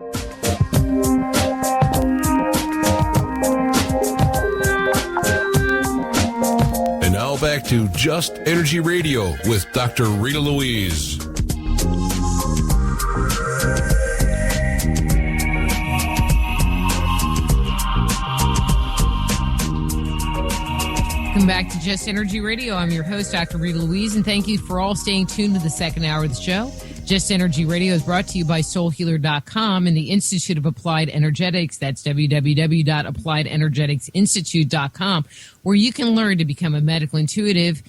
And now back to Just Energy Radio with Dr. Rita Louise. Welcome back to Just Energy Radio. I'm your host, Dr. Rita Louise, and thank you for all staying tuned to the second hour of the show. Just Energy Radio is brought to you by soulhealer.com and the Institute of Applied Energetics. That's www.appliedenergeticsinstitute.com, where you can learn to become a medical intuitive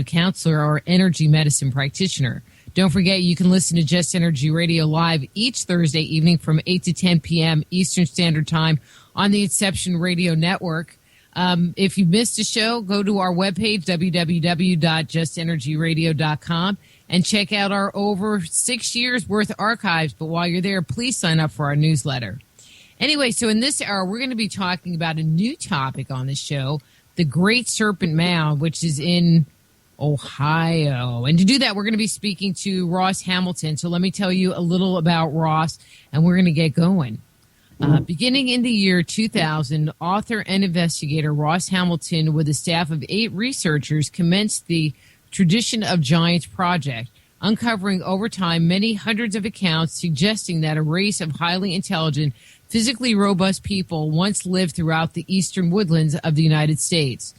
counselor, or energy medicine practitioner. Don't forget, you can listen to Just Energy Radio live each Thursday evening from 8 to 10 p.m. Eastern Standard Time on the Inception Radio Network. If you missed a show, go to our webpage, www.justenergyradio.com, and check out our over 6 years worth of archives. But while you're there, please sign up for our newsletter. Anyway, so in this hour, we're going to be talking about a new topic on the show, the Great Serpent Mound, which is in Ohio. And to do that, we're going to be speaking to Ross Hamilton. So let me tell you a little about Ross, and we're going to get going. Beginning in the year 2000, author and investigator Ross Hamilton, with a staff of 8 researchers, commenced the Tradition of Giants project, uncovering over time many hundreds of accounts suggesting that a race of highly intelligent, physically robust people once lived throughout the eastern woodlands of the United States.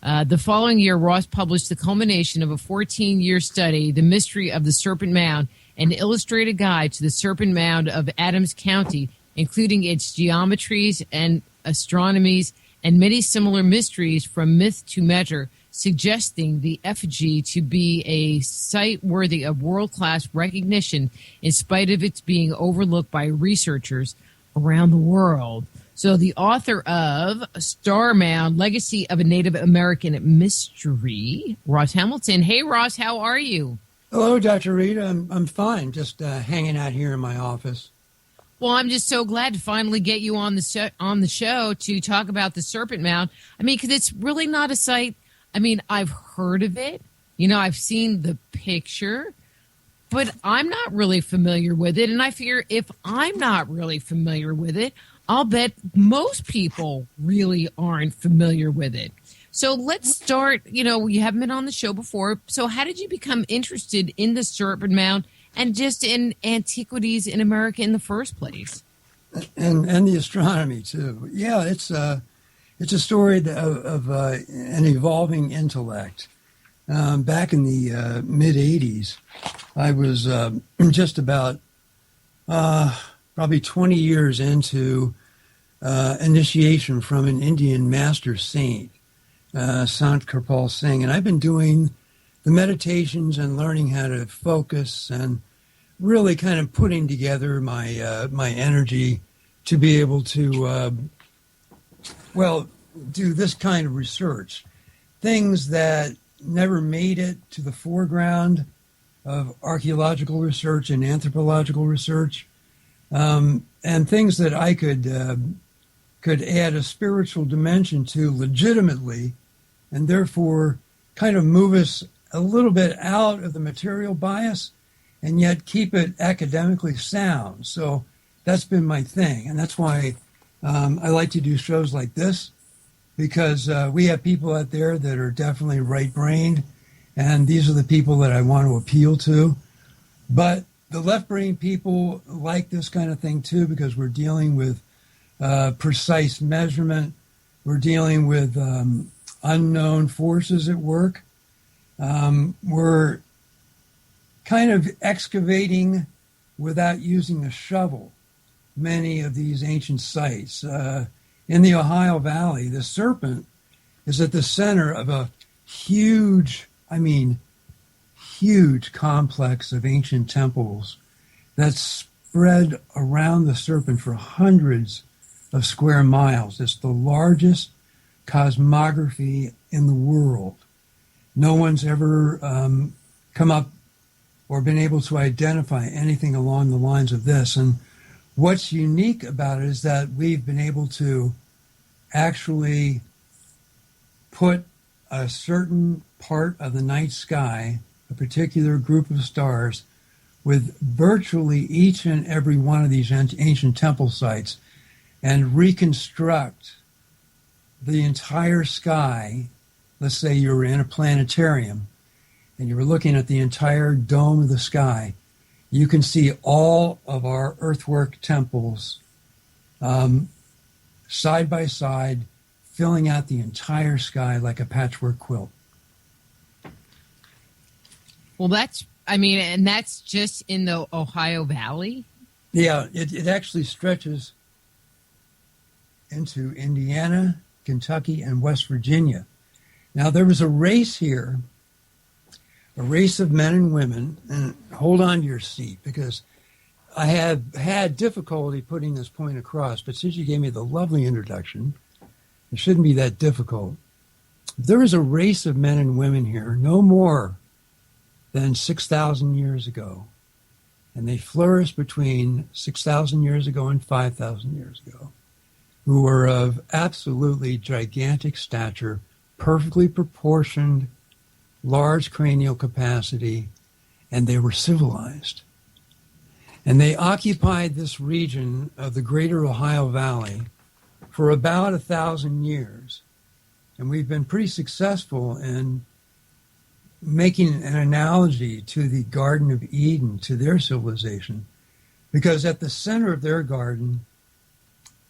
The following year, Ross published the culmination of a 14-year study, The Mystery of the Serpent Mound, an illustrated guide to the Serpent Mound of Adams County, including its geometries and astronomies and many similar mysteries from myth to measure, suggesting the effigy to be a site worthy of world-class recognition in spite of its being overlooked by researchers around the world. So the author of Star Mound, Legacy of a Native American Mystery, Ross Hamilton. Hey, Ross, how are you? Hello, Dr. Rita. I'm fine, just hanging out here in my office. Well, I'm just so glad to finally get you on the show to talk about the Serpent Mound. I mean, because it's really not a site. I mean, I've heard of it. You know, I've seen the picture, but I'm not really familiar with it. And I figure if I'm not really familiar with it, I'll bet most people really aren't familiar with it. So let's start. You know, you haven't been on the show before. So how did you become interested in the Serpent Mound and just in antiquities in America in the first place? And the astronomy, too. Yeah, it's a story of an evolving intellect. Back in the mid-'80s, I was just about probably 20 years into initiation from an Indian master saint, Sant Kirpal Singh. And I've been doing the meditations and learning how to focus and really kind of putting together my my energy to be able to, do this kind of research. Things that never made it to the foreground of archaeological research and anthropological research, and things that I could add a spiritual dimension to legitimately, and therefore kind of move us a little bit out of the material bias and yet keep it academically sound. So that's been my thing. And that's why I like to do shows like this, because we have people out there that are definitely right-brained, and these are the people that I want to appeal to. But the left-brained people like this kind of thing too, because we're dealing with precise measurement. We're dealing with unknown forces at work. We're kind of excavating without using a shovel many of these ancient sites. In the Ohio Valley, the serpent is at the center of a huge complex of ancient temples that's spread around the serpent for hundreds of square miles. It's the largest cosmography in the world. No one's ever come up or been able to identify anything along the lines of this. And what's unique about it is that we've been able to actually put a certain part of the night sky, a particular group of stars, with virtually each and every one of these ancient temple sites and reconstruct the entire sky. Let's say you were in a planetarium and you were looking at the entire dome of the sky. You can see all of our earthwork temples side by side, filling out the entire sky like a patchwork quilt. Well, and that's just in the Ohio Valley? Yeah, it actually stretches into Indiana, Kentucky, and West Virginia. Now, there was a race here, a race of men and women, and hold on to your seat because I have had difficulty putting this point across, but since you gave me the lovely introduction, it shouldn't be that difficult. There was a race of men and women here, no more than 6,000 years ago, and they flourished between 6,000 years ago and 5,000 years ago, who were of absolutely gigantic stature, perfectly proportioned, large cranial capacity, and they were civilized. And they occupied this region of the greater Ohio Valley for about 1,000 years. And we've been pretty successful in making an analogy to the Garden of Eden, to their civilization, because at the center of their garden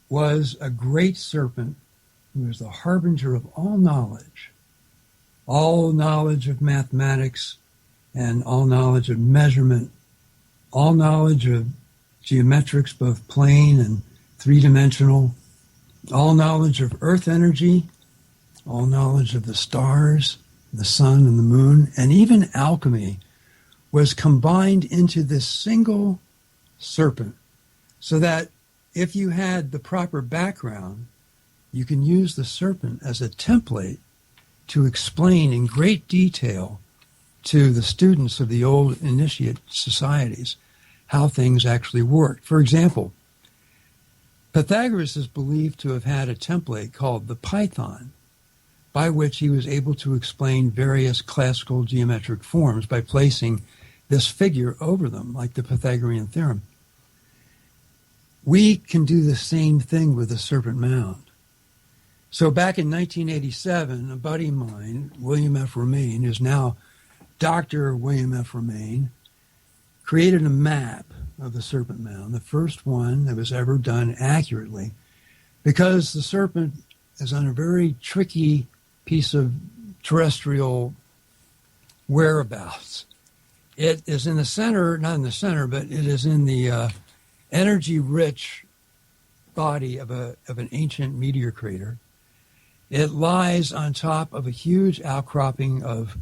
was a great serpent who was the harbinger of all knowledge of mathematics and all knowledge of measurement, all knowledge of geometrics, both plane and three-dimensional, all knowledge of earth energy, all knowledge of the stars, the sun and the moon, and even alchemy was combined into this single serpent, so that if you had the proper background, you can use the serpent as a template to explain in great detail to the students of the old initiate societies how things actually worked. For example, Pythagoras is believed to have had a template called the Python, by which he was able to explain various classical geometric forms by placing this figure over them, like the Pythagorean theorem. We can do the same thing with the Serpent Mound. So back in 1987, a buddy of mine, William F. Romaine, who's now Dr. William F. Romaine, created a map of the Serpent Mound, the first one that was ever done accurately, because the serpent is on a very tricky piece of terrestrial whereabouts. It is in the center, not in the center, but it is in the energy-rich body of an ancient meteor crater. It lies on top of a huge outcropping of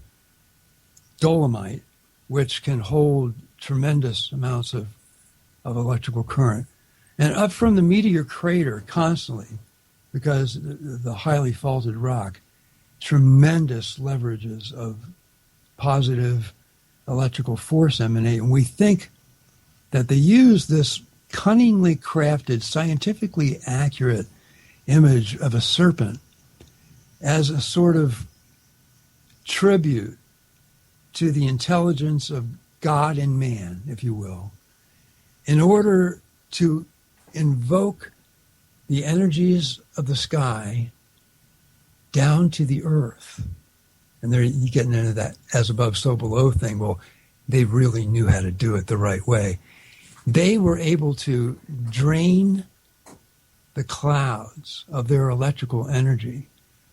dolomite, which can hold tremendous amounts of electrical current. And up from the meteor crater constantly, because the highly faulted rock, tremendous leverages of positive electrical force emanate. And we think that they use this cunningly crafted, scientifically accurate image of a serpent as a sort of tribute to the intelligence of God and man, if you will, in order to invoke the energies of the sky down to the earth. And there you're getting into that as above, so below thing. Well, they really knew how to do it the right way. They were able to drain the clouds of their electrical energy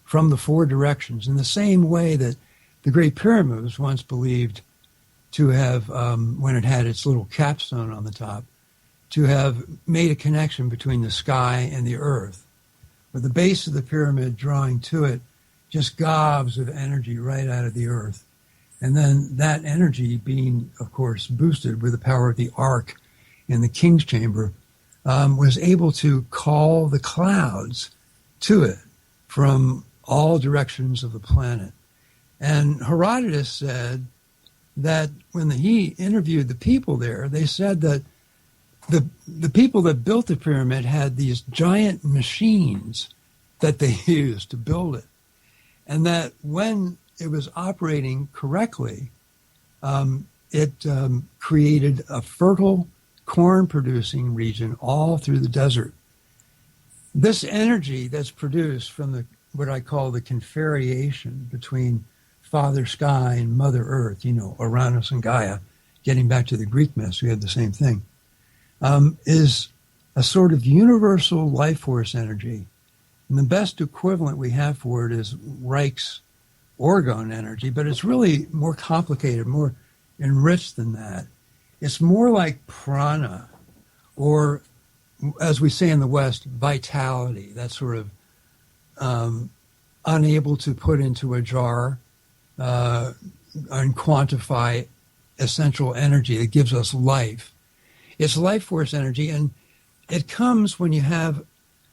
from the four directions in the same way that the Great Pyramid was once believed to have, when it had its little capstone on the top, to have made a connection between the sky and the earth, with the base of the pyramid drawing to it just gobs of energy right out of the earth. And then that energy being, of course, boosted with the power of the arc in the king's chamber, was able to call the clouds to it from all directions of the planet. And Herodotus said that when he interviewed the people there, they said that the people that built the pyramid had these giant machines that they used to build it. And that when it was operating correctly, it created a fertile corn-producing region all through the desert. This energy that's produced from what I call the conferiation between Father Sky and Mother Earth, Uranus and Gaia, getting back to the Greek myths, we had the same thing, is a sort of universal life force energy. And the best equivalent we have for it is Reich's orgone energy, but it's really more complicated, more enriched than that. It's more like prana, or as we say in the West, vitality. That sort of unable to put into a jar and quantify essential energy that gives us life. It's life force energy, and it comes when you have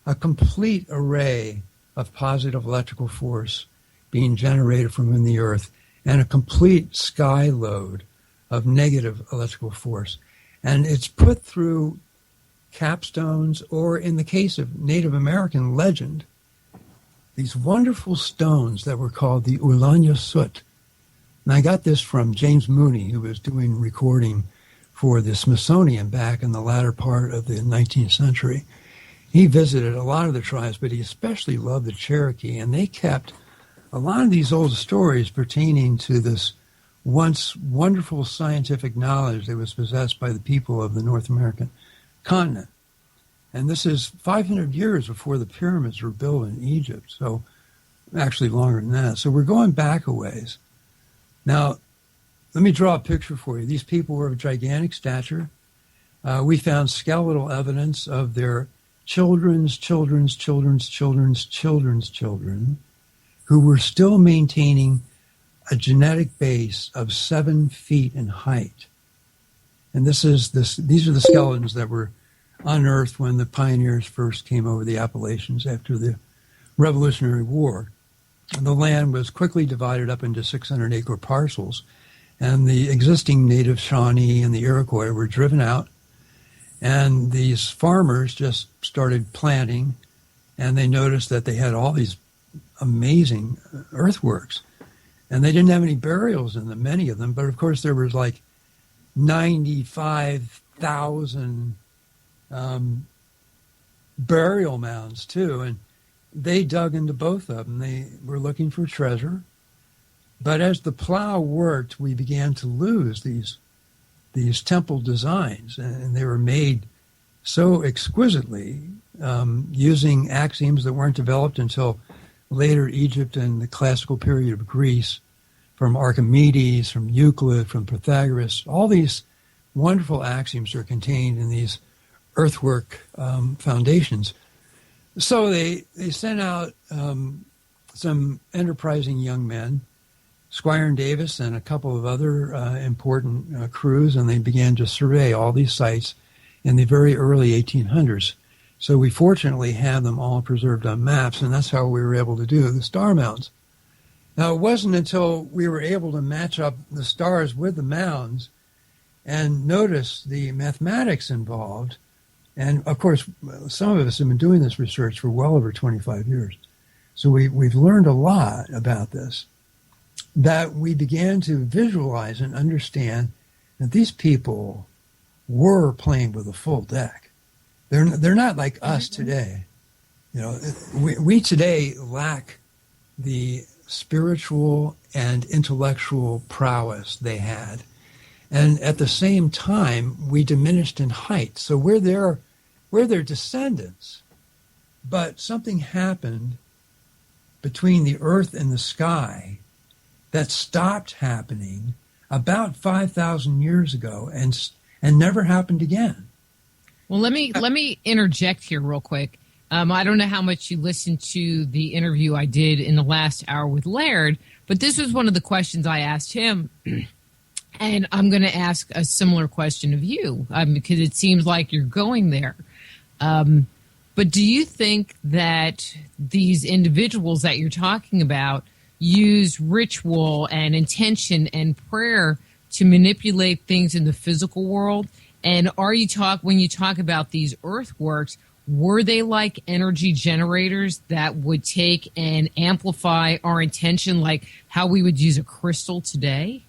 a complete array of positive electrical force being generated from within the Earth and a complete sky load of negative electrical force. And it's put through capstones, or in the case of Native American legend, these wonderful stones that were called the Ulanya Sut. And I got this from James Mooney, who was doing recording for the Smithsonian back in the latter part of the 19th century. He visited a lot of the tribes, but he especially loved the Cherokee, and they kept a lot of these old stories pertaining to this once wonderful scientific knowledge that was possessed by the people of the North American continent. And this is 500 years before the pyramids were built in Egypt, so actually longer than that. So we're going back a ways. Now, let me draw a picture for you. These people were of gigantic stature. We found skeletal evidence of their children's children who were still maintaining a genetic base of 7 feet in height. And these are the skeletons that were unearthed when the pioneers first came over the Appalachians after the Revolutionary War. And the land was quickly divided up into 600-acre parcels, and the existing native Shawnee and the Iroquois were driven out, and these farmers just started planting, and they noticed that they had all these amazing earthworks, and they didn't have any burials in them, many of them, but of course there was like 95,000 burial mounds too, and they dug into both of them. They were looking for treasure, but as the plow worked, we began to lose these temple designs, and they were made so exquisitely using axioms that weren't developed until later Egypt and the classical period of Greece, from Archimedes, from Euclid, from Pythagoras. All these wonderful axioms are contained in these earthwork foundations. So they sent out some enterprising young men, Squire and Davis and a couple of other important crews, and they began to survey all these sites in the very early 1800s. So we fortunately have them all preserved on maps, and that's how we were able to do the star mounds. Now, it wasn't until we were able to match up the stars with the mounds and notice the mathematics involved. And, of course, some of us have been doing this research for well over 25 years. So we've learned a lot about this, that we began to visualize and understand that these people were playing with a full deck. They're not like us today. We today lack the spiritual and intellectual prowess they had. And at the same time, we diminished in height. So we're their descendants. But something happened between the earth and the sky that stopped happening about 5,000 years ago and never happened again. Well, let me interject here real quick. I don't know how much you listened to the interview I did in the last hour with Laird, but this was one of the questions I asked him. And I'm going to ask a similar question of you because it seems like you're going there. But do you think that these individuals that you're talking about use ritual and intention and prayer to manipulate things in the physical world? And when you talk about these earthworks, were they like energy generators that would take and amplify our intention like how we would use a crystal today?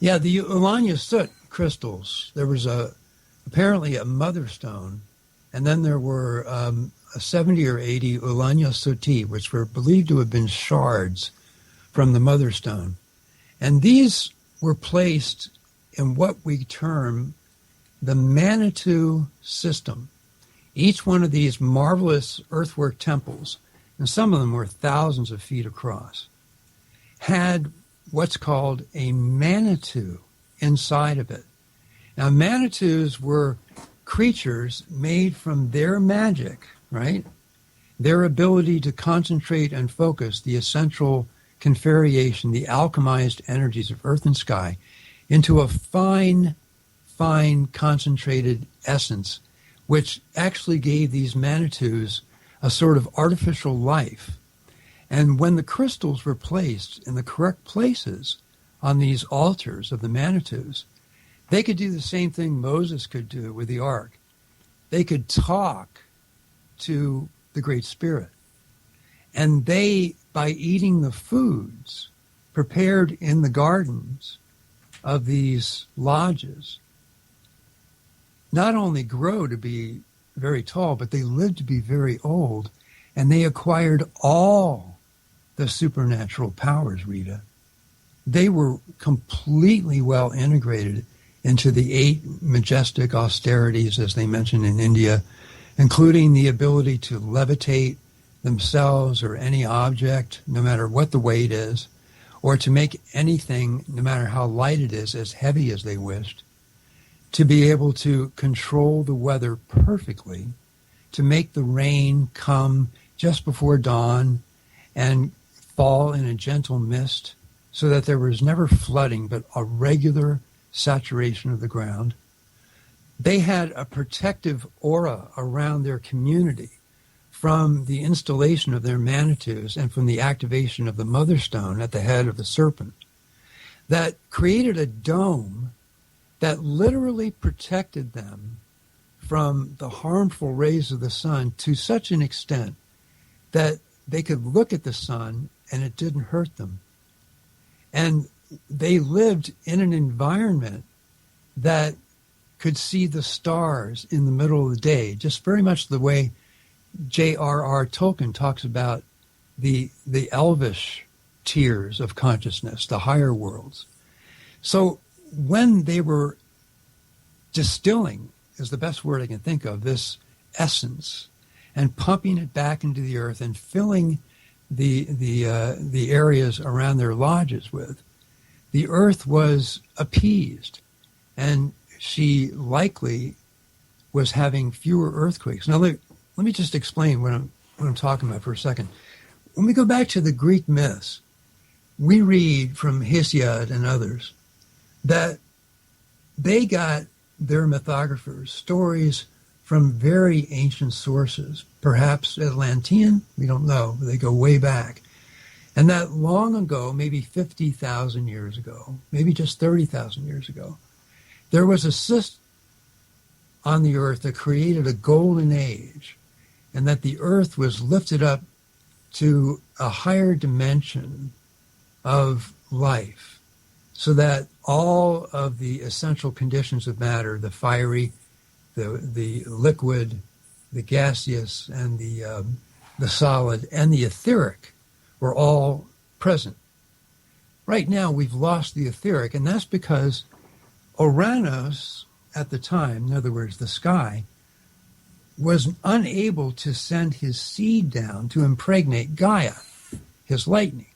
Yeah, the Ulanya soot crystals, there was apparently a mother stone, and then there were 70 or 80 Ulanya Suti, which were believed to have been shards from the mother stone. And these were placed in what we term the Manitu system. Each one of these marvelous earthwork temples, and some of them were thousands of feet across, had what's called a Manitu inside of it. Now, Manitus were creatures made from their magic, right? Their ability to concentrate and focus the essential conferiation, the alchemized energies of earth and sky, into a fine concentrated essence, which actually gave these Manitus a sort of artificial life. And when the crystals were placed in the correct places on these altars of the Manitus, they could do the same thing Moses could do with the ark. They could talk to the Great Spirit. And they, by eating the foods prepared in the gardens of these lodges, not only grow to be very tall, but they live to be very old, and they acquired all the supernatural powers, Rita. They were completely well integrated into the 8 majestic austerities, as they mentioned in India, including the ability to levitate themselves or any object, no matter what the weight is, or to make anything, no matter how light it is, as heavy as they wished, to be able to control the weather perfectly, to make the rain come just before dawn and fall in a gentle mist so that there was never flooding but a regular saturation of the ground. They had a protective aura around their community from the installation of their Manitus and from the activation of the mother stone at the head of the serpent that created a dome that literally protected them from the harmful rays of the sun to such an extent that they could look at the sun and it didn't hurt them. And they lived in an environment that could see the stars in the middle of the day, just very much the way J.R.R. Tolkien talks about the elvish tiers of consciousness, the higher worlds. So when they were distilling, is the best word I can think of, this essence and pumping it back into the earth and filling the areas around their lodges with, the earth was appeased, and she likely was having fewer earthquakes. Now, let me just explain what I'm talking about for a second. When we go back to the Greek myths, we read from Hesiod and others that they got their mythographers stories from very ancient sources, perhaps Atlantean, we don't know, they go way back. And that long ago, maybe 50,000 years ago, maybe just 30,000 years ago, there was a system on the earth that created a golden age, and that the earth was lifted up to a higher dimension of life, so that all of the essential conditions of matter, the fiery, the liquid, the gaseous, and the solid, and the etheric were all present. Right now, we've lost the etheric, and that's because Uranus, at the time, in other words, the sky, was unable to send his seed down to impregnate Gaia, his lightning.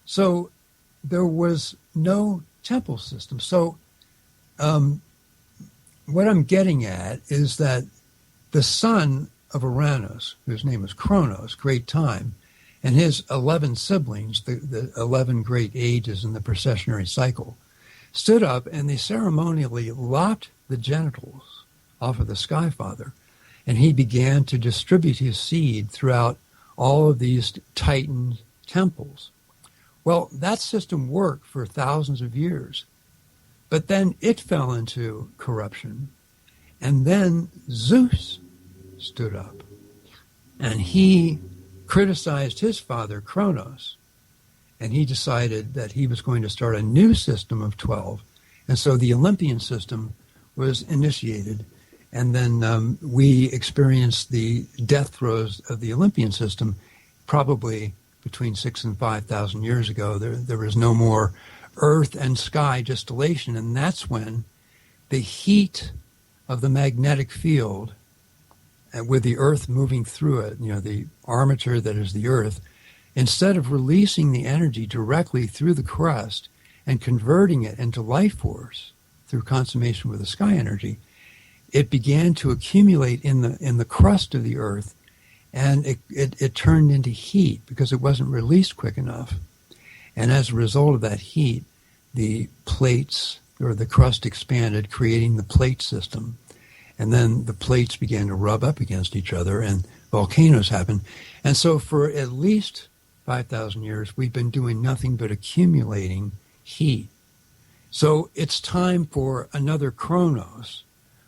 So there was no temple system. So what I'm getting at is that the son of Uranus, whose name was Kronos, great time, and his 11 siblings, the 11 great ages in the processionary cycle, stood up and they ceremonially lopped the genitals off of the Sky Father, and he began to distribute his seed throughout all of these Titan temples. Well, that system worked for thousands of years, but then it fell into corruption, and then Zeus stood up, and he criticized his father, Kronos, and he decided that he was going to start a new system of 12. And so the Olympian system was initiated, and then we experienced the death throes of the Olympian system probably between 6,000 and 5,000 years ago. There was no more earth and sky distillation, and that's when the heat of the magnetic field, with the earth moving through it, the armature that is the earth, instead of releasing the energy directly through the crust and converting it into life force through consummation with the sky energy, it began to accumulate in the crust of the earth, and it turned into heat because it wasn't released quick enough. And as a result of that heat, the plates or the crust expanded, creating the plate system. And then the plates began to rub up against each other, and volcanoes happened. And so for at least 5,000 years, we've been doing nothing but accumulating heat. So it's time for another Kronos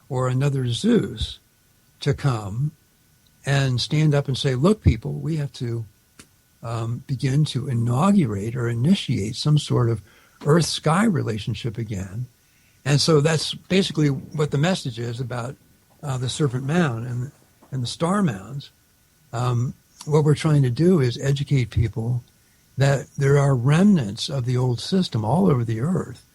or another Zeus to come and stand up and say, look, people, we have to begin to inaugurate or initiate some sort of Earth-sky relationship again. And so that's basically what the message is about the Serpent Mound and the star mounds. What we're trying to do is educate people that there are remnants of the old system all over the Earth.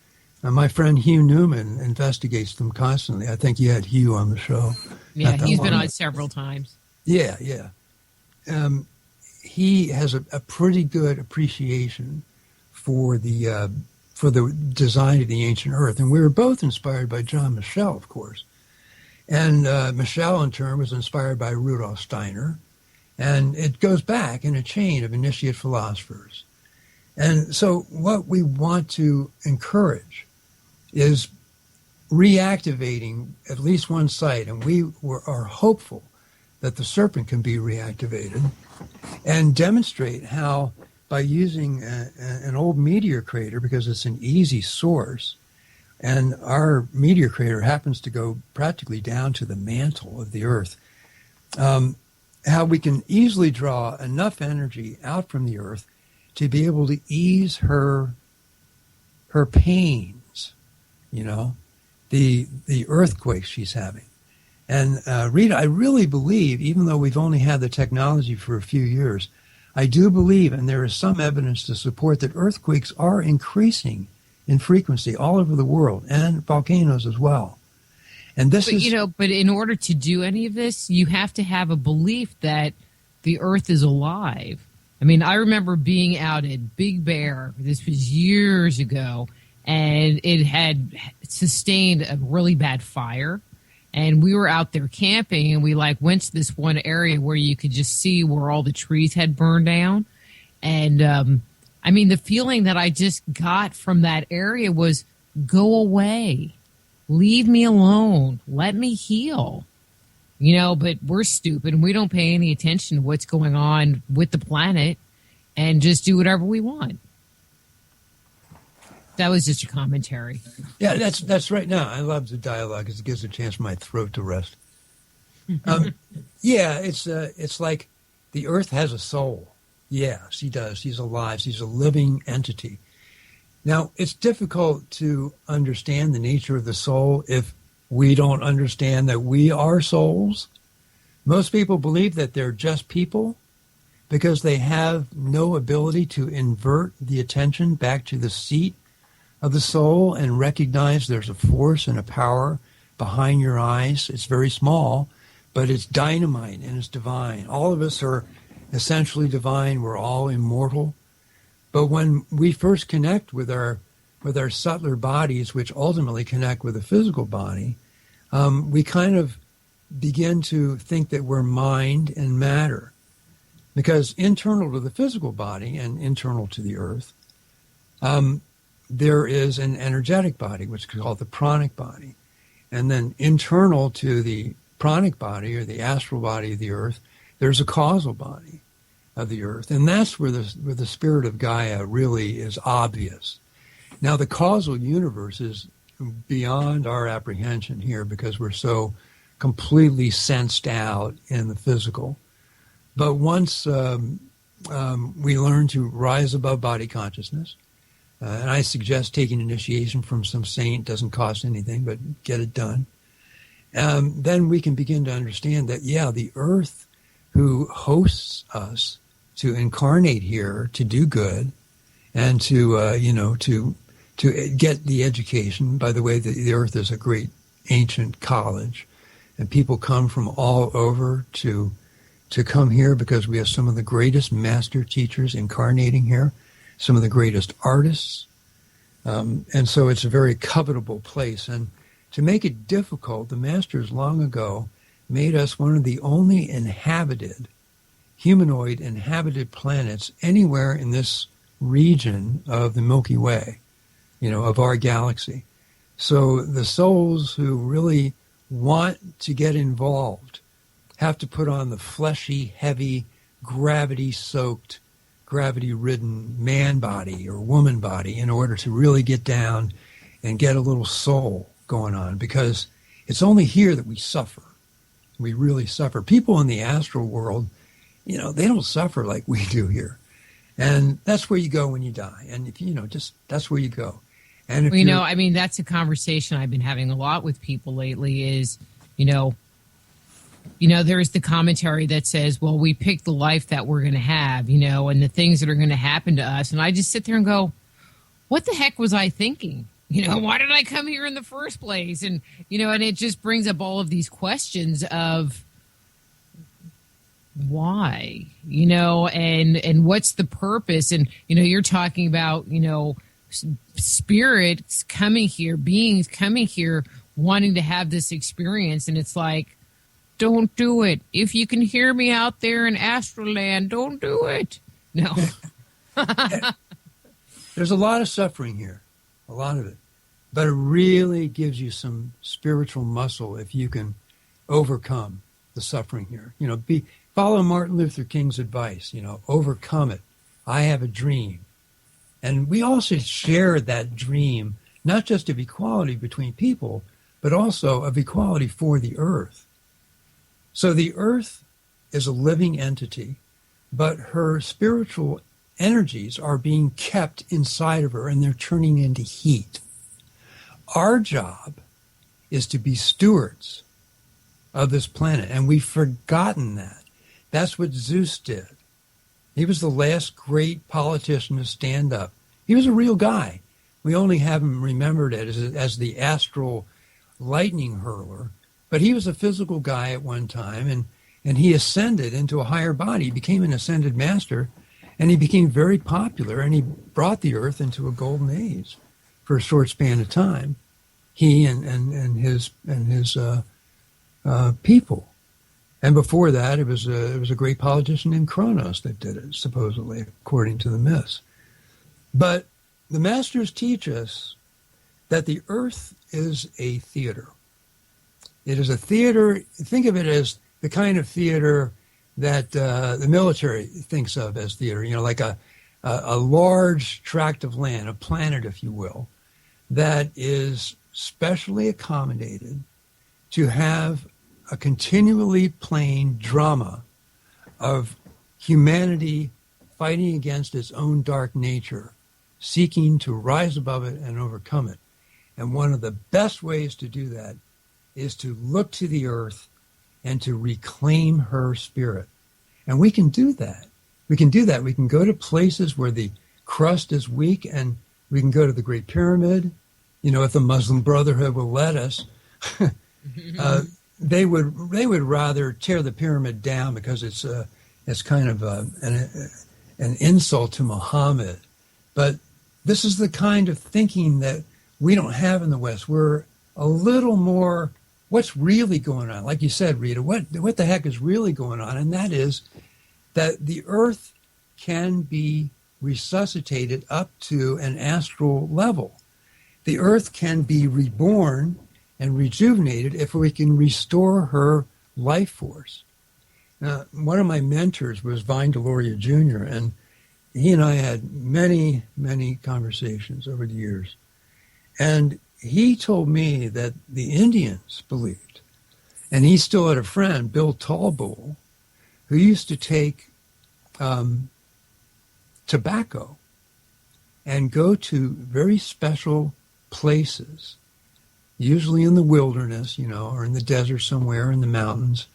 And my friend Hugh Newman investigates them constantly. I think you had Hugh on the show. Yeah, he's been on several times. Yeah. He has a pretty good appreciation for the design of the ancient Earth. And we were both inspired by John Michel, of course. And Michel, in turn, was inspired by Rudolf Steiner. And it goes back in a chain of initiate philosophers. And so what we want to encourage is reactivating at least one site. And we are hopeful that the serpent can be reactivated and demonstrate how, by using an old meteor crater, because it's an easy source, and our meteor crater happens to go practically down to the mantle of the Earth, how we can easily draw enough energy out from the Earth to be able to ease her pains, the earthquakes she's having. And Rita, I really believe, even though we've only had the technology for a few years, I do believe, and there is some evidence to support, that earthquakes are increasing in frequency all over the world, and volcanoes as well. And but in order to do any of this, you have to have a belief that the Earth is alive. I mean, I remember being out at Big Bear, this was years ago, and it had sustained a really bad fire. And we were out there camping, and we went to this one area where you could just see where all the trees had burned down. And the feeling that I just got from that area was, go away, leave me alone, let me heal. But we're stupid and we don't pay any attention to what's going on with the planet and just do whatever we want. That was just a commentary. Yeah, that's right. No, I love the dialogue because it gives a chance for my throat to rest. It's like the Earth has a soul. Yeah, she does. She's alive. She's a living entity. Now, it's difficult to understand the nature of the soul if we don't understand that we are souls. Most people believe that they're just people because they have no ability to invert the attention back to the seat of the soul and recognize there's a force and a power behind your eyes. It's very small, but it's dynamite and it's divine. All of us are essentially divine. We're all immortal. But when we first connect with our subtler bodies, which ultimately connect with the physical body, we kind of begin to think that we're mind and matter. Because internal to the physical body and internal to the Earth, there is an energetic body, which is called the pranic body. And then internal to the pranic body, or the astral body of the Earth, there's a causal body of the Earth. And that's where the spirit of Gaia really is obvious. Now, the causal universe is beyond our apprehension here because we're so completely sensed out in the physical. But once we learn to rise above body consciousness. And I suggest taking initiation from some saint. Doesn't cost anything, but get it done. Then we can begin to understand that, the earth who hosts us to incarnate here, to do good, and to get the education. By the way, the earth is a great ancient college, and people come from all over to come here because we have some of the greatest master teachers incarnating here, some of the greatest artists, and so it's a very covetable place. And to make it difficult, the masters long ago made us one of the only humanoid inhabited planets anywhere in this region of the Milky Way, of our galaxy. So the souls who really want to get involved have to put on the fleshy, heavy, gravity-soaked, gravity-ridden man body or woman body in order to really get down and get a little soul going on, because it's only here that we suffer. We really suffer. People in the astral world, they don't suffer like we do here. And that's where you go when you die. And if that's where you go. And if that's a conversation I've been having a lot with people lately is, there's the commentary that says, well, we pick the life that we're going to have, and the things that are going to happen to us. And I just sit there and go, what the heck was I thinking? Why did I come here in the first place? And, and it just brings up all of these questions of why, and what's the purpose? And, you're talking about, spirits coming here, beings coming here, wanting to have this experience. And it's like, don't do it. If you can hear me out there in Astroland, don't do it. No. There's a lot of suffering here, a lot of it. But it really gives you some spiritual muscle if you can overcome the suffering here. Follow Martin Luther King's advice, overcome it. I have a dream. And we also share that dream, not just of equality between people, but also of equality for the earth. So the earth is a living entity, but her spiritual energies are being kept inside of her, and they're turning into heat. Our job is to be stewards of this planet, and we've forgotten that. That's what Zeus did. He was the last great politician to stand up. He was a real guy. We only have him remembered as the astral lightning hurler, but he was a physical guy at one time, and he ascended into a higher body. He became an ascended master, and he became very popular, and he brought the earth into a golden age for a short span of time. He and his people. And before that, it was a great politician named Kronos that did it, supposedly, according to the myths. But the masters teach us that the earth is a theater. It is a theater. Think of it as the kind of theater that the military thinks of as theater, like a large tract of land, a planet, if you will, that is specially accommodated to have a continually playing drama of humanity fighting against its own dark nature, seeking to rise above it and overcome it. And one of the best ways to do that is to look to the earth and to reclaim her spirit. And we can do that. We can do that. We can go to places where the crust is weak, and we can go to the Great Pyramid. If the Muslim Brotherhood will let us, they would rather tear the pyramid down because it's kind of an insult to Muhammad. But this is the kind of thinking that we don't have in the West. We're a little more, what's really going on? Like you said, Rita, what the heck is really going on? And that is that the earth can be resuscitated up to an astral level. The earth can be reborn and rejuvenated if we can restore her life force. Now, one of my mentors was Vine Deloria Jr., and he and I had many, many conversations over the years. And he told me that the Indians believed, and he still had a friend, Bill Tallbull, who used to take tobacco and go to very special places, usually in the wilderness, or in the desert somewhere in the mountains,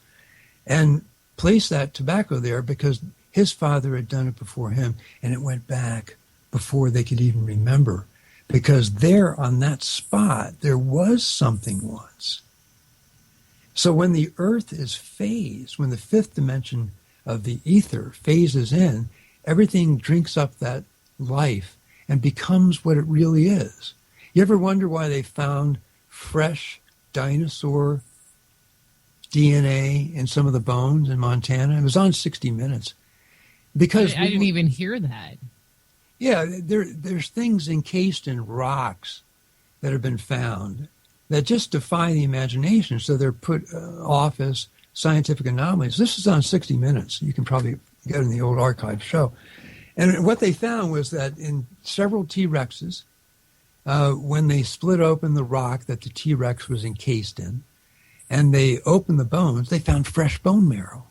and place that tobacco there because his father had done it before him, and it went back before they could even remember, because there on that spot, there was something once. So when the earth is phased, when the fifth dimension of the ether phases in, everything drinks up that life and becomes what it really is. You ever wonder why they found fresh dinosaur DNA in some of the bones in Montana? It was on 60 Minutes. Because I didn't even hear that. Yeah, there's things encased in rocks that have been found that just defy the imagination. So they're put off as scientific anomalies. This is on 60 Minutes. You can probably get in the old archive show. And what they found was that in several T-Rexes, when they split open the rock that the T-Rex was encased in, and they opened the bones, they found fresh bone marrow.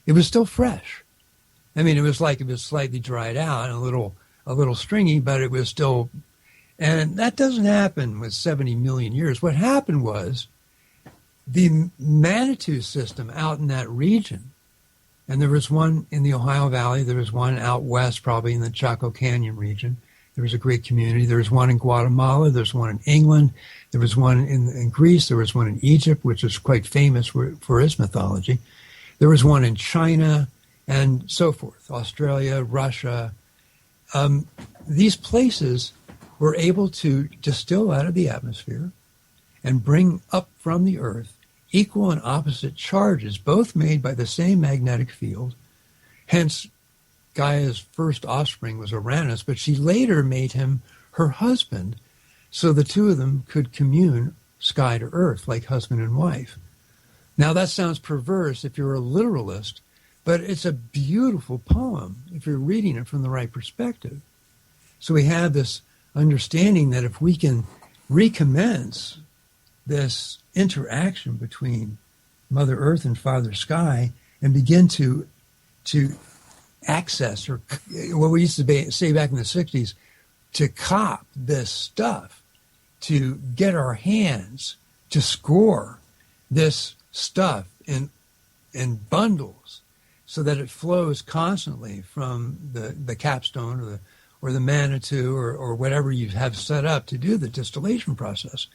It was still fresh. I mean, it was like it was slightly dried out and a little stringy, but it was still. And that doesn't happen with 70 million years. What happened was the Manitu system out in that region, and there was one in the Ohio Valley, there was one out west, probably in the Chaco Canyon region. There was a great community. There was one in Guatemala. There's one in England. There was one in Greece. There was one in Egypt, which is quite famous for its mythology. There was one in China and so forth, Australia, Russia. These places were able to distill out of the atmosphere and bring up from the earth equal and opposite charges, both made by the same magnetic field. Hence, Gaia's first offspring was Uranus, but she later made him her husband, so the two of them could commune sky to earth like husband and wife. Now that sounds perverse if you're a literalist, but it's a beautiful poem if you're reading it from the right perspective. So we have this understanding that if we can recommence this interaction between Mother Earth and Father Sky and begin to access, or what we used to say back in the 60s, to cop this stuff, to get our hands to score this stuff in bundles so that it flows constantly from the capstone or the Manitu or whatever you have set up to do the distillation process,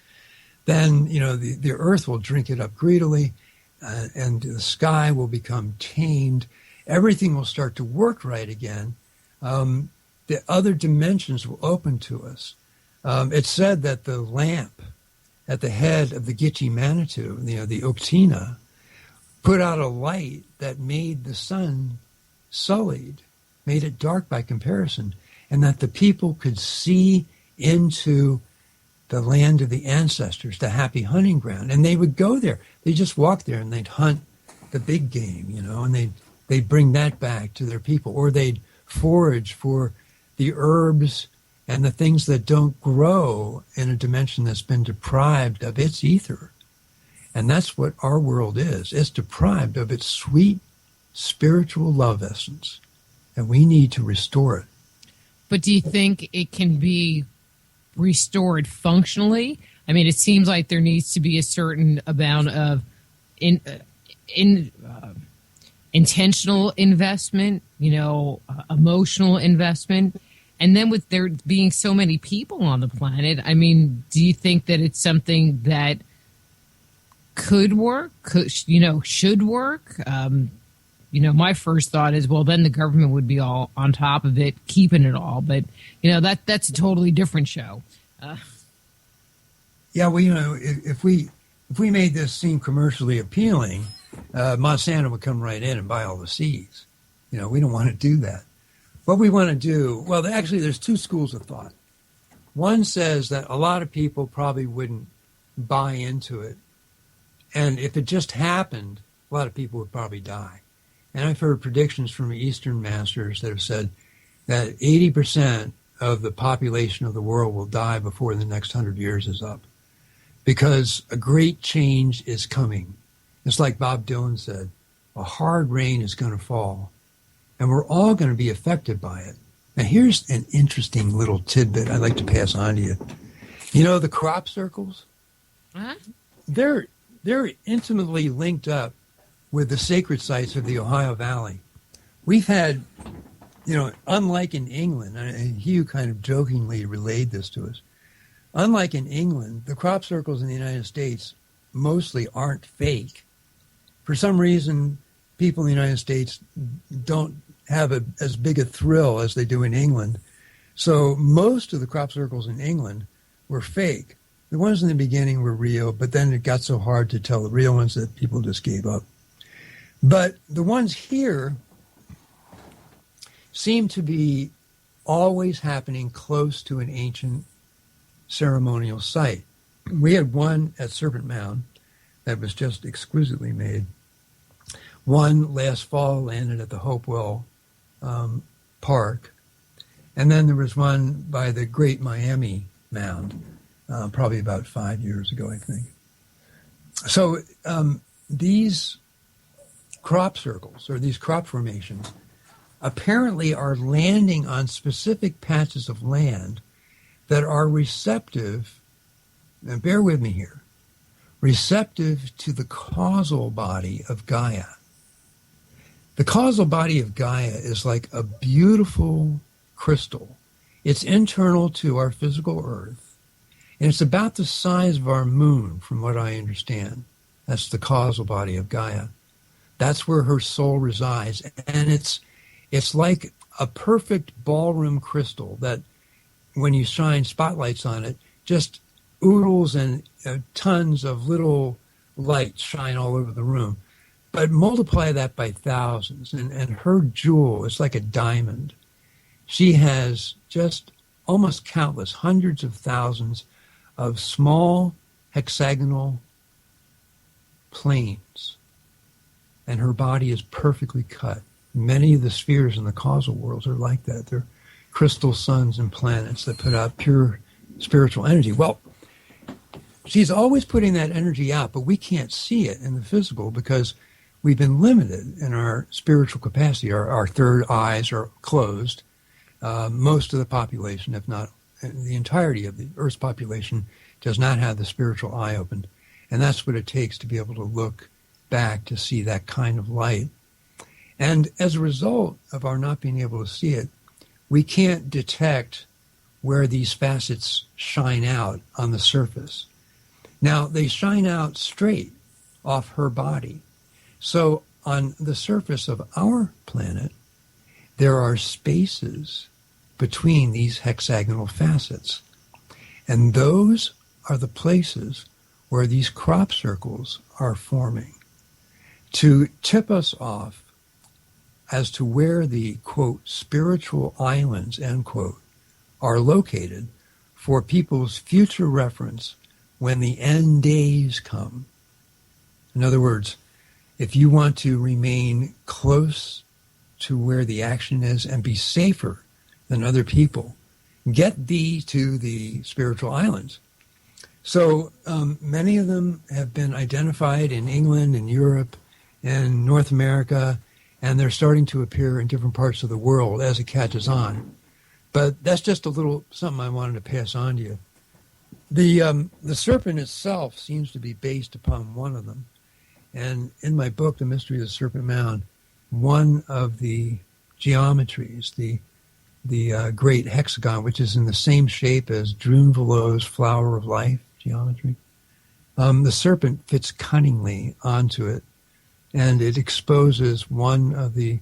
then the earth will drink it up greedily, and the sky will become tamed. Everything will start to work right again. The other dimensions will open to us. It's said that the lamp at the head of the Gitche Manitu, the Octina, put out a light that made the sun sullied, made it dark by comparison, and that the people could see into the land of the ancestors, the happy hunting ground. And they would go there. They just walk there and they'd hunt the big game, and they'd bring that back to their people, or they'd forage for the herbs and the things that don't grow in a dimension that's been deprived of its ether. And that's what our world is. It's deprived of its sweet spiritual love essence, and we need to restore it. But do you think it can be restored functionally? I mean, it seems like there needs to be a certain amount of intentional investment, emotional investment. And then with there being so many people on the planet, I mean, do you think that it's something that could work, should work? My first thought is, well, then the government would be all on top of it, keeping it all. But, that's a totally different show. Yeah, well, if we made this seem commercially appealing, Monsanto would come right in and buy all the seeds. We don't want to do that. What we want to do, well, actually, there's two schools of thought. One says that a lot of people probably wouldn't buy into it. And if it just happened, a lot of people would probably die. And I've heard predictions from Eastern masters that have said that 80% of the population of the world will die before the next 100 years is up, because a great change is coming. It's like Bob Dylan said, a hard rain is going to fall, and we're all going to be affected by it. Now, here's an interesting little tidbit I'd like to pass on to you. You know, the crop circles? Uh-huh. They're intimately linked up with the sacred sites of the Ohio Valley. We've had, you know, unlike in England, and Hugh kind of jokingly relayed this to us, unlike in England, the crop circles in the United States mostly aren't fake. For some reason, people in the United States don't have as big a thrill as they do in England. So most of the crop circles in England were fake. The ones in the beginning were real, but then it got so hard to tell the real ones that people just gave up. But the ones here seem to be always happening close to an ancient ceremonial site. We had one at Serpent Mound that was just exquisitely made. One last fall landed at the Hopewell Park. And then there was one by the Great Miami Mound, probably about 5 years ago, I think. So these crop circles, or these crop formations, apparently are landing on specific patches of land that are receptive, and bear with me here, receptive to the causal body of Gaia. The causal body of Gaia is like a beautiful crystal. It's internal to our physical Earth, and it's about the size of our moon, from what I understand. That's the causal body of Gaia. That's where her soul resides, and it's like a perfect ballroom crystal that, when you shine spotlights on it, just oodles and tons of little lights shine all over the room. But multiply that by thousands, and her jewel is like a diamond. She has just almost countless, hundreds of thousands of small hexagonal planes, and her body is perfectly cut. Many of the spheres in the causal worlds are like that. They're crystal suns and planets that put out pure spiritual energy. Well, she's always putting that energy out, but we can't see it in the physical because we've been limited in our spiritual capacity. Our third eyes are closed. Most of the population, if not the entirety of the Earth's population, does not have the spiritual eye opened. And that's what it takes to be able to look back to see that kind of light. And as a result of our not being able to see it, we can't detect where these facets shine out on the surface. Now, they shine out straight off her body. So on the surface of our planet, there are spaces between these hexagonal facets. And those are the places where these crop circles are forming to tip us off as to where the, quote, spiritual islands, end quote, are located for people's future reference when the end days come. In other words, if you want to remain close to where the action is and be safer than other people, get thee to the spiritual islands. So many of them have been identified in England and Europe and North America, and they're starting to appear in different parts of the world as it catches on. But that's just a little something I wanted to pass on to you. The serpent itself seems to be based upon one of them. And in my book, The Mystery of the Serpent Mound, one of the geometries, the great hexagon, which is in the same shape as Drunvalo's Flower of Life geometry, the serpent fits cunningly onto it, and it exposes one of the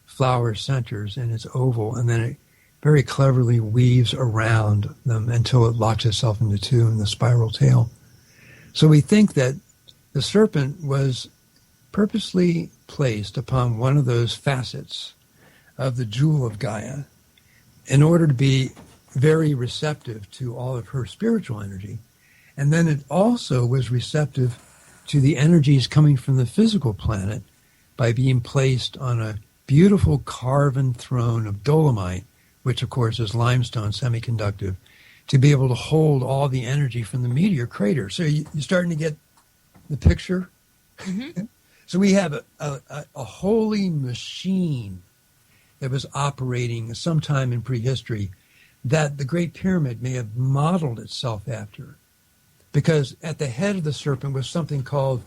flower centers in its oval, and then it very cleverly weaves around them until it locks itself into two in the spiral tail. So we think that the serpent was purposely placed upon one of those facets of the jewel of Gaia in order to be very receptive to all of her spiritual energy. And then it also was receptive to the energies coming from the physical planet by being placed on a beautiful carven throne of dolomite, which of course is limestone, semiconductive, to be able to hold all the energy from the meteor crater. So you're starting to get the picture? Mm-hmm. So we have a holy machine that was operating sometime in prehistory that the Great Pyramid may have modeled itself after. Because at the head of the serpent was something called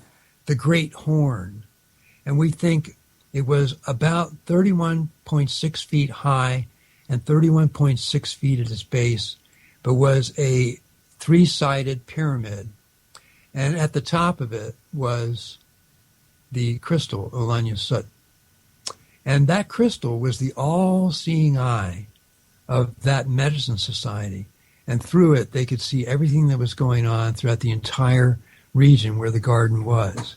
the Great Horn. And we think it was about 31.6 feet high and 31.6 feet at its base, but was a three-sided pyramid. And at the top of it was the crystal, Ulanya Sut. And that crystal was the all-seeing eye of that medicine society. And through it, they could see everything that was going on throughout the entire region where the garden was.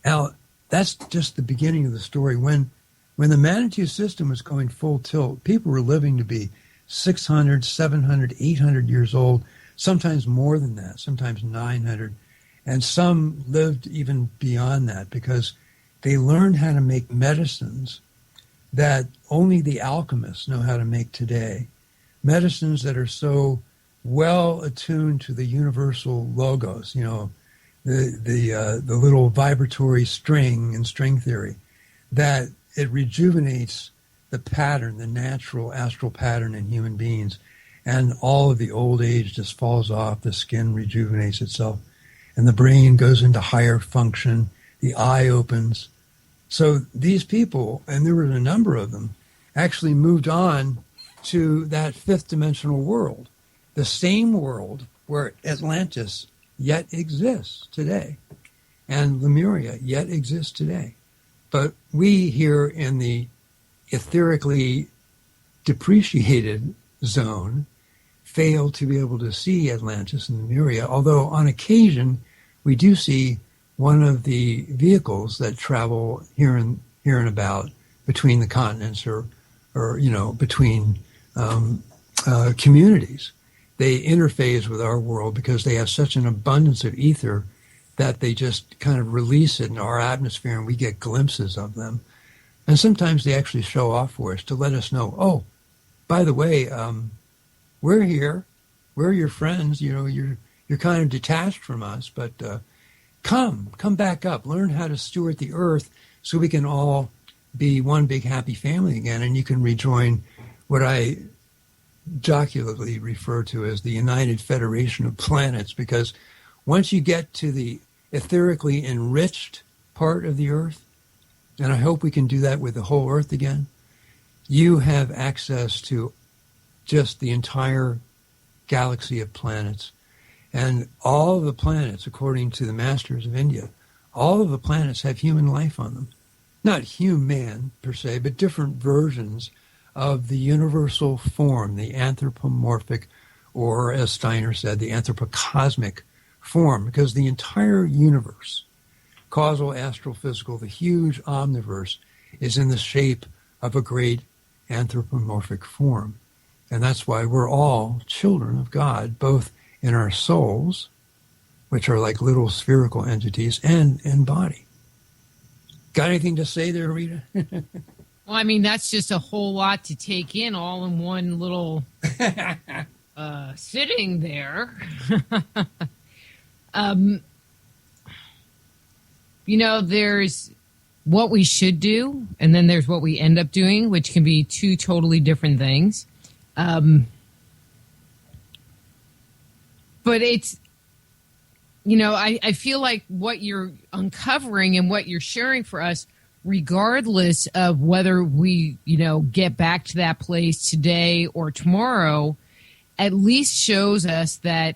Now, that's just the beginning of the story. When the Manitu system was going full tilt, people were living to be 600, 700, 800 years old, sometimes more than that, sometimes 900. And some lived even beyond that because they learned how to make medicines that only the alchemists know how to make today. Medicines that are so well attuned to the universal logos, the little vibratory string in string theory, that it rejuvenates the pattern, the natural astral pattern in human beings, and all of the old age just falls off, the skin rejuvenates itself, and the brain goes into higher function, the eye opens. So these people, and there were a number of them, actually moved on to that fifth dimensional world, the same world where Atlantis yet exists today, and Lemuria yet exists today. But we here in the etherically depreciated zone fail to be able to see Atlantis and Lemuria, although on occasion we do see one of the vehicles that travel here and about between the continents or between communities. They interface with our world because they have such an abundance of ether that they just kind of release it in our atmosphere and we get glimpses of them. And sometimes they actually show off for us to let us know, oh, by the way, we're here. We're your friends. You're kind of detached from us, but come back up. Learn how to steward the earth so we can all be one big happy family again, and you can rejoin what I jocularly refer to as the United Federation of Planets, because once you get to the etherically enriched part of the earth, and I hope we can do that with the whole earth again, you have access to just the entire galaxy of planets. And all of the planets, according to the masters of India, all of the planets have human life on them. Not human per se, but different versions of the universal form, the anthropomorphic, or as Steiner said, the anthropocosmic form, because the entire universe, causal, astrophysical, the huge omniverse, is in the shape of a great anthropomorphic form. And that's why we're all children of God, both in our souls, which are like little spherical entities, and in body. Got anything to say there, Rita? Well, I mean, that's just a whole lot to take in all in one little sitting there. There's what we should do, and then there's what we end up doing, which can be two totally different things. But it's, I feel like what you're uncovering and what you're sharing for us, regardless of whether we, get back to that place today or tomorrow, at least shows us that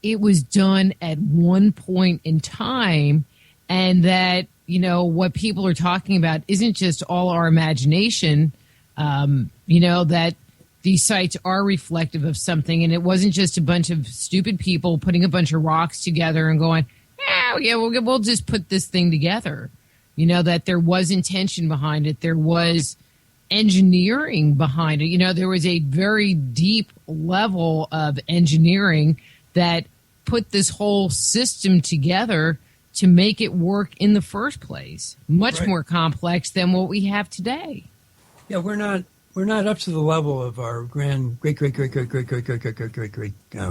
it was done at one point in time, and that, what people are talking about isn't just all our imagination, that these sites are reflective of something, and it wasn't just a bunch of stupid people putting a bunch of rocks together and going, we'll just put this thing together. That there was intention behind it. There was engineering behind it. There was a very deep level of engineering that put this whole system together to make it work in the first place. Much more complex than what we have today. Yeah, we're not up to the level of our great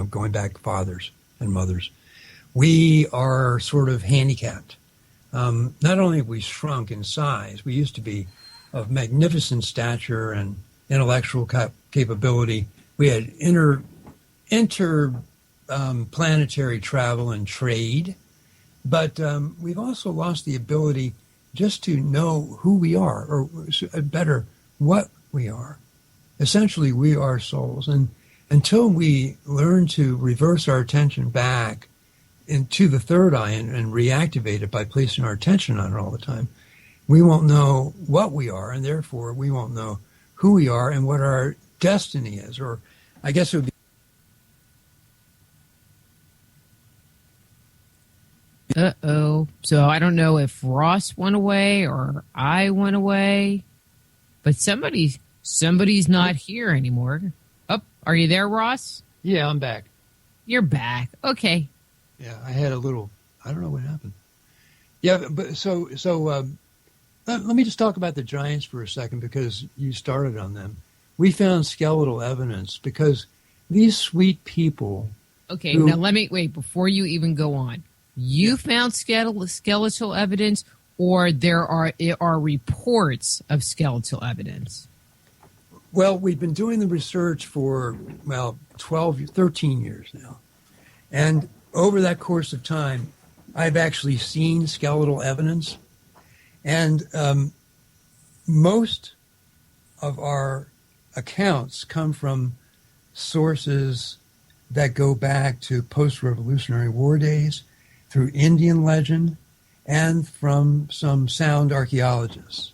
going back fathers and mothers. We are sort of handicapped. Not only have we shrunk in size, we used to be of magnificent stature and intellectual capability. We had interplanetary travel and trade, but we've also lost the ability just to know who we are, or better, what we are. Essentially, we are souls. And until we learn to reverse our attention back into the third eye and reactivate it by placing our attention on it all the time, we won't know what we are, and therefore we won't know who we are and what our destiny is. Or I guess it would be... Uh-oh. So I don't know if Ross went away or I went away, but somebody's not here anymore. Oh, are you there, Ross? Yeah, I'm back. You're back. Okay. Yeah, I had a little... I don't know what happened. Yeah, but so let me just talk about the giants for a second, because you started on them. We found skeletal evidence because these sweet people... Okay, now let me... Wait, before you even go on. You found skeletal evidence, or there are reports of skeletal evidence? Well, we've been doing the research for, 13 years now. And over that course of time, I've actually seen skeletal evidence. And most of our accounts come from sources that go back to post-Revolutionary War days, through Indian legend, and from some sound archaeologists,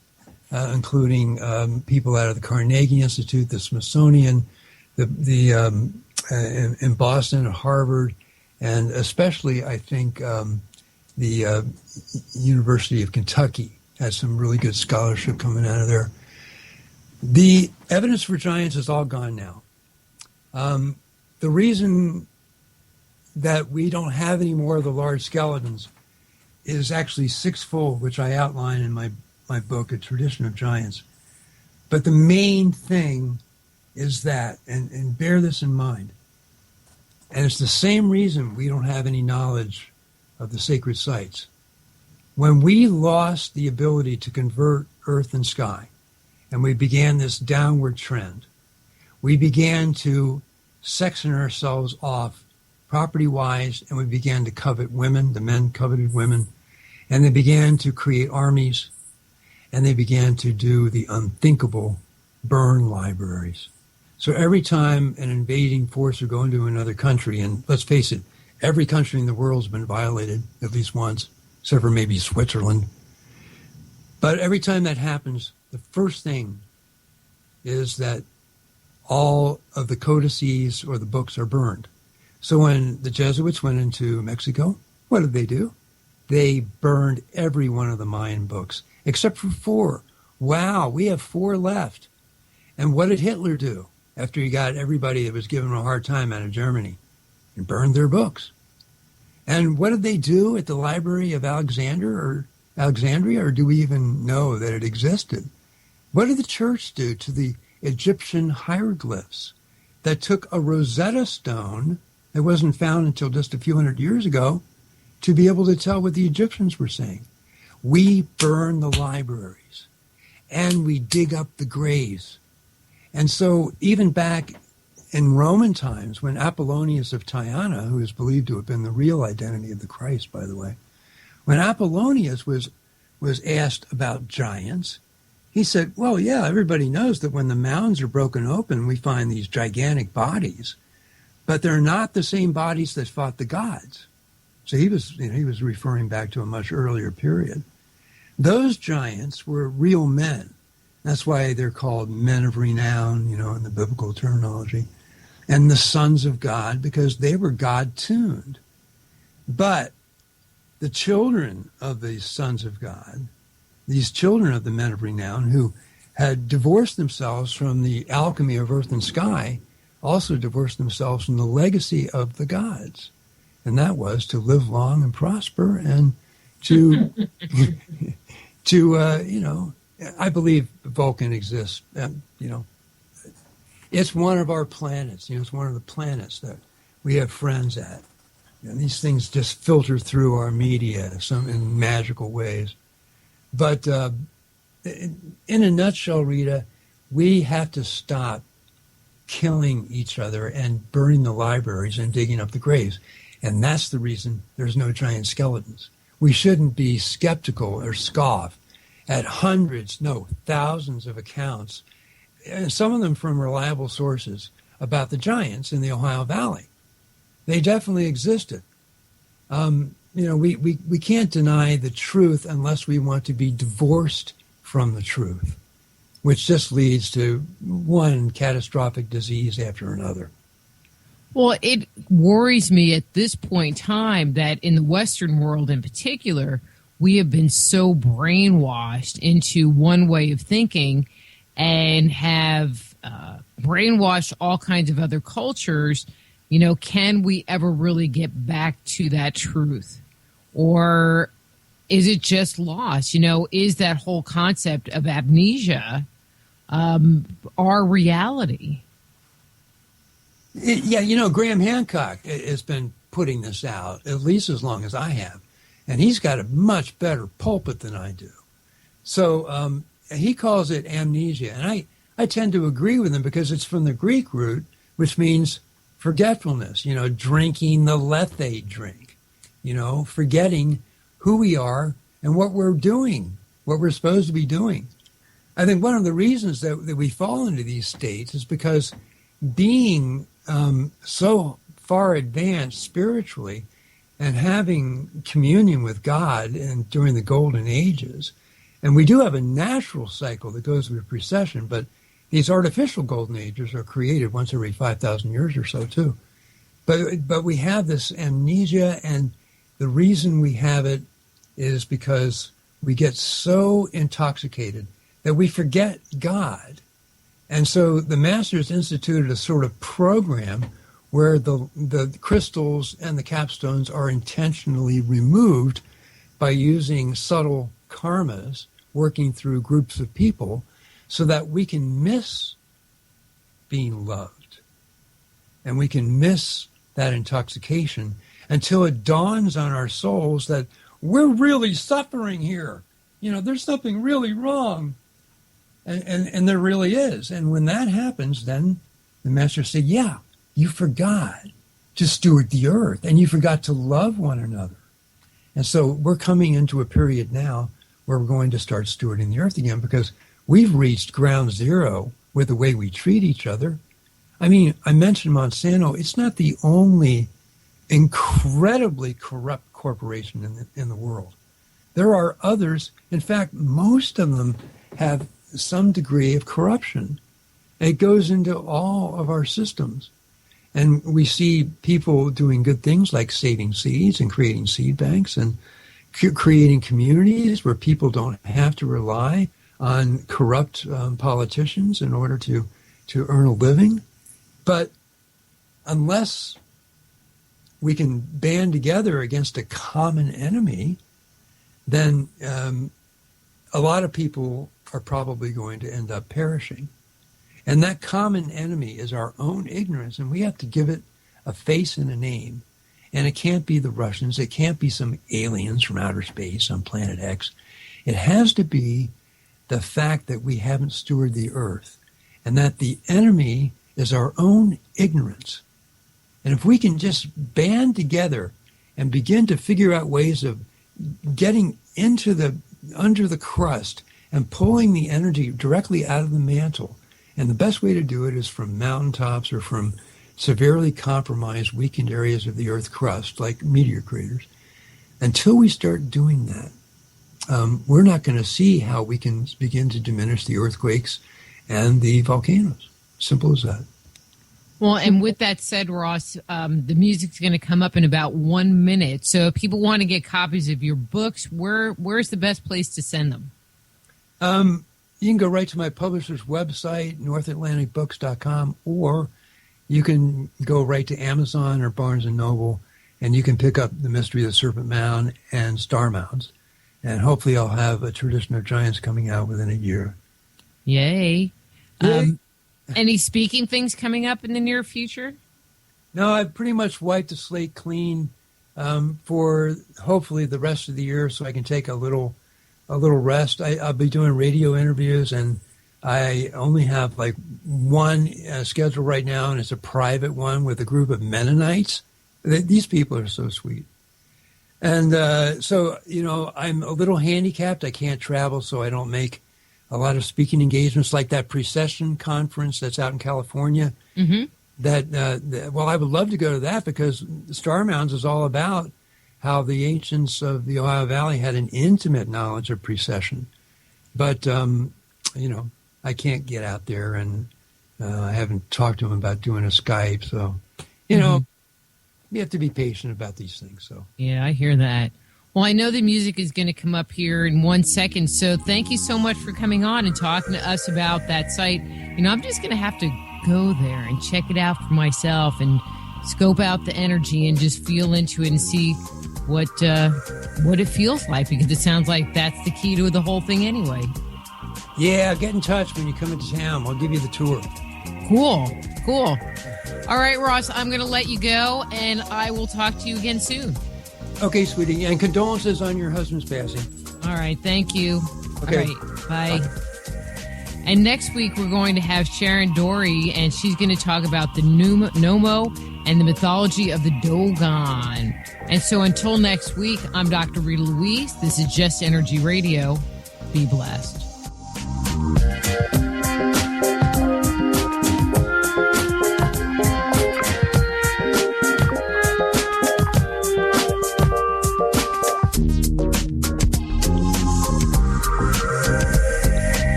including people out of the Carnegie Institute, the Smithsonian, in Boston, Harvard, and especially, I think, the University of Kentucky has some really good scholarship coming out of there. The evidence for giants is all gone now. The reason that we don't have any more of the large skeletons is actually sixfold, which I outline in my book, A Tradition of Giants. But the main thing is that, and bear this in mind, and it's the same reason we don't have any knowledge of the sacred sites. When we lost the ability to convert earth and sky, and we began this downward trend, we began to section ourselves off property-wise, and we began to covet women. The men coveted women, and they began to create armies, and they began to do the unthinkable, burn libraries. So every time an invading force would go into another country, and let's face it, every country in the world has been violated at least once, except for maybe Switzerland. But every time that happens, the first thing is that all of the codices or the books are burned. So when the Jesuits went into Mexico, what did they do? They burned every one of the Mayan books, except for 4. Wow, we have 4 left. And what did Hitler do after he got everybody that was giving him a hard time out of Germany? He burned their books. And what did they do at the Library of Alexandria, or do we even know that it existed? What did the church do to the Egyptian hieroglyphs that took a Rosetta Stone that wasn't found until just a few hundred years ago to be able to tell what the Egyptians were saying? We burn the libraries, and we dig up the graves. And so even back in Roman times, when Apollonius of Tyana, who is believed to have been the real identity of the Christ, by the way, when Apollonius was asked about giants, he said, well, yeah, everybody knows that when the mounds are broken open, we find these gigantic bodies, but they're not the same bodies that fought the gods. So he was referring back to a much earlier period. Those giants were real men. That's why they're called men of renown, in the biblical terminology, and the sons of God, because they were God-tuned. But the children of these sons of God, these children of the men of renown who had divorced themselves from the alchemy of earth and sky, also divorced themselves from the legacy of the gods. And that was to live long and prosper and to, I believe Vulcan exists. It's one of our planets. It's one of the planets that we have friends at. And these things just filter through our media in magical ways. But in a nutshell, Rita, we have to stop killing each other and burning the libraries and digging up the graves. And that's the reason there's no giant skeletons. We shouldn't be skeptical or scoff at hundreds, no, thousands of accounts, and some of them from reliable sources, about the giants in the Ohio Valley. They definitely existed. We can't deny the truth unless we want to be divorced from the truth, which just leads to one catastrophic disease after another. Well, it worries me at this point in time that in the Western world in particular, we have been so brainwashed into one way of thinking and have brainwashed all kinds of other cultures. Can we ever really get back to that truth? Or is it just lost? Is that whole concept of amnesia our reality? Graham Hancock has been putting this out at least as long as I have, and he's got a much better pulpit than I do. So he calls it amnesia, and I tend to agree with him because it's from the Greek root, which means forgetfulness, drinking the lethe drink, forgetting who we are and what we're doing, what we're supposed to be doing. I think one of the reasons that we fall into these states is because being so far advanced spiritually and having communion with God and during the golden ages, and we do have a natural cycle that goes with precession, but these artificial golden ages are created once every 5,000 years or so too. But we have this amnesia, and the reason we have it is because we get so intoxicated that we forget God. And so the Masters instituted a sort of program where the crystals and the capstones are intentionally removed by using subtle karmas, working through groups of people, so that we can miss being loved. And we can miss that intoxication until it dawns on our souls that we're really suffering here. There's something really wrong. And there really is. And when that happens, then the Master said, yeah, you forgot to steward the earth, and you forgot to love one another. And so we're coming into a period now where we're going to start stewarding the earth again, because we've reached ground zero with the way we treat each other. I mean, I mentioned Monsanto. It's not the only incredibly corrupt corporation in the world. There are others. In fact, most of them have some degree of corruption. It goes into all of our systems. And we see people doing good things like saving seeds and creating seed banks and creating communities where people don't have to rely on corrupt politicians in order to earn a living. But unless we can band together against a common enemy, then a lot of people are probably going to end up perishing. And that common enemy is our own ignorance, and we have to give it a face and a name. And it can't be the Russians. It can't be some aliens from outer space on planet X. It has to be the fact that we haven't stewarded the earth, and that the enemy is our own ignorance. And if we can just band together and begin to figure out ways of getting under the crust and pulling the energy directly out of the mantle, and the best way to do it is from mountaintops or from severely compromised, weakened areas of the Earth crust, like meteor craters. Until we start doing that, we're not going to see how we can begin to diminish the earthquakes and the volcanoes. Simple as that. Well, and with that said, Ross, the music's going to come up in about 1 minute. So if people want to get copies of your books, where's the best place to send them? You can go right to my publisher's website, northatlanticbooks.com, or you can go right to Amazon or Barnes & Noble, and you can pick up The Mystery of the Serpent Mound and Star Mounds. And hopefully I'll have A Tradition of Giants coming out within a year. Yay. Any speaking things coming up in the near future? No, I've pretty much wiped the slate clean for hopefully the rest of the year, so I can take a little a little rest. I'll be doing radio interviews, and I only have like one scheduled right now, and it's a private one with a group of Mennonites. These people are so sweet. And so, I'm a little handicapped. I can't travel, so I don't make a lot of speaking engagements like that precession conference that's out in California. Mm-hmm. Well, I would love to go to that because Star Mounds is all about how the ancients of the Ohio Valley had an intimate knowledge of precession. But, I can't get out there, and I haven't talked to them about doing a Skype. So, you have to be patient about these things. So yeah, I hear that. Well, I know the music is going to come up here in 1 second. So thank you so much for coming on and talking to us about that site. I'm just going to have to go there and check it out for myself and scope out the energy and just feel into it and see what it feels like, because it sounds like that's the key to the whole thing anyway. Yeah, get in touch when you come into town. I'll give you the tour. Cool. All right, Ross, I'm going to let you go, and I will talk to you again soon. Okay, sweetie, and condolences on your husband's passing. All right, thank you. Okay. All right, bye. And next week, we're going to have Sharon Dory, and she's going to talk about the Nomo and the mythology of the Dogon. And so until next week, I'm Dr. Rita Louise. This is Just Energy Radio. Be blessed.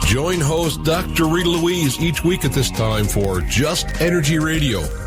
Join host Dr. Rita Louise each week at this time for Just Energy Radio.